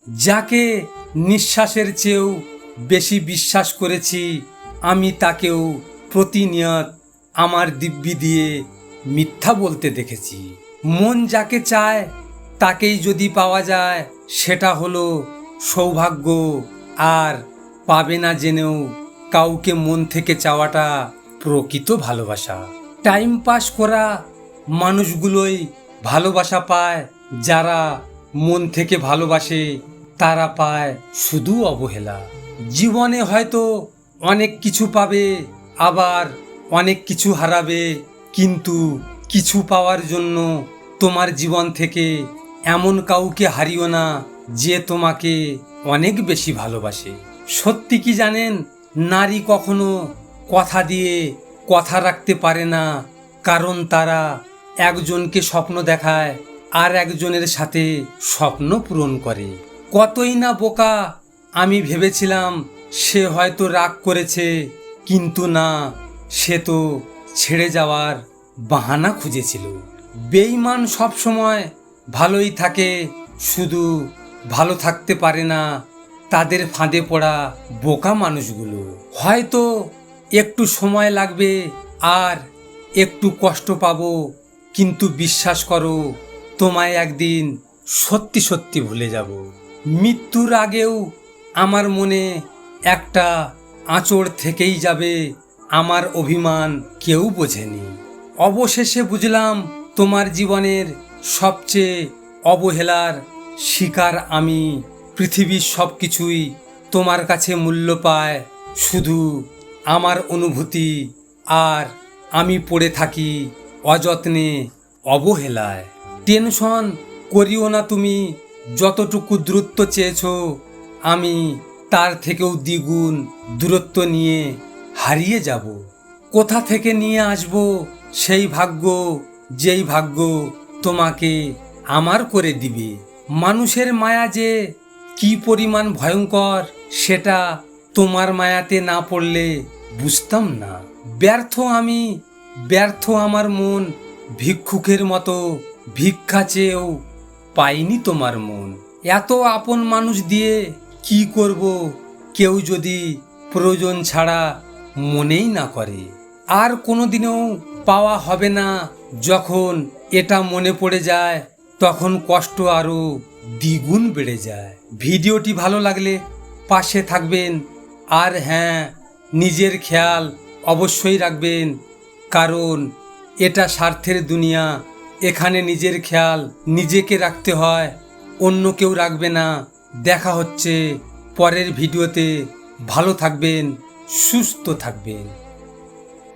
যাকে নিঃশ্বাসের চেয়েও বেশি বিশ্বাস করেছি আমি তাকেও প্রতিনিয়ত আমার দিব্যি দিয়ে মিথ্যা বলতে দেখেছি। মন যাকে চায় তাকেই যদি পাওয়া যায় সেটা হলো সৌভাগ্য, আর পাবে না জেনেও কাউকে মন থেকে চাওয়াটা প্রকৃত ভালোবাসা। টাইম পাস করা মানুষগুলোই ভালোবাসা পায়, যারা মন থেকে ভালোবাসে তারা পায় শুধু অবহেলা। জীবনে হয়তো অনেক কিছু পাবে, আবার অনেক কিছু হারাবে, কিন্তু কিছু পাওয়ার জন্য তোমার জীবন থেকে এমন কাউকে হারিও না যে তোমাকে অনেক বেশি ভালোবাসে। সত্যি কি জানেন, নারী কখনো কথা দিয়ে কথা রাখতে পারে না, কারণ তারা একজনকে স্বপ্ন দেখায় আর একজনের সাথে স্বপ্ন পূরণ করে। কতই না বোকা আমি ভেবেছিলাম সে হয়তো রাগ করেছে, কিন্তু না, সে তো ছেড়ে যাওয়ার বাহানা খুঁজেছিল। বেঈমান সবসময় ভালোই থাকে, শুধু ভালো থাকতে পারে না তাদের ফাঁদে পড়া বোকা মানুষগুলো। হয়তো একটু সময় লাগবে আর একটু কষ্ট পাবো, কিন্তু বিশ্বাস করো তোমায় একদিন সত্যি সত্যি ভুলে যাব। মৃত্যুর আগেও আমার মনে একটা আঁচড় থেকেই যাবে, আমার অভিমান কেউ বোঝেনি। অবশেষে বুঝলাম তোমার জীবনের সবচেয়ে অবহেলার শিকার আমি। পৃথিবীর সব কিছুই তোমার কাছে মূল্য পায়, শুধু আমার অনুভূতি আর আমি পড়ে থাকি অযত্নে, অবহেলায়। টেনশন করিও না তুমি, যতটুকু দূরত্ব চেয়েছো আমি তার থেকেও দ্বিগুণ দূরত্ব নিয়ে হারিয়ে যাব। কোথা থেকে নিয়ে আসবো সেই ভাগ্য, যেই ভাগ্য তোমাকে আমার করে দিবে। মানুষের মায়া যে কি পরিমাণ ভয়ঙ্কর সেটা তোমার মায়াতে না পড়লে বুঝতাম না। ব্যর্থ আমি, ব্যর্থ আমার মন, ভিক্ষুকের মতো ভিক্ষা চেয়েও পাইনি তোমার মন। এত আপন মানুষ দিয়ে কি করব, কেউ যদি প্রয়োজন ছাড়া মনেই না করে। আর কোনোদিনও পাওয়া হবে না। যখন এটা মনে পড়ে যায় তখন কষ্ট আরও দ্বিগুণ বেড়ে যায়। ভিডিওটি ভালো লাগলে পাশে থাকবেন, আর হ্যাঁ, নিজের খেয়াল অবশ্যই রাখবেন, কারণ এটা স্বার্থের দুনিয়া। এখানে নিজের খেয়াল নিজেকে রাখতে হয়, অন্য কেউ রাখবে না। দেখা হচ্ছে পরের ভিডিওতে। ভালো থাকবেন, সুস্থ থাকবেন।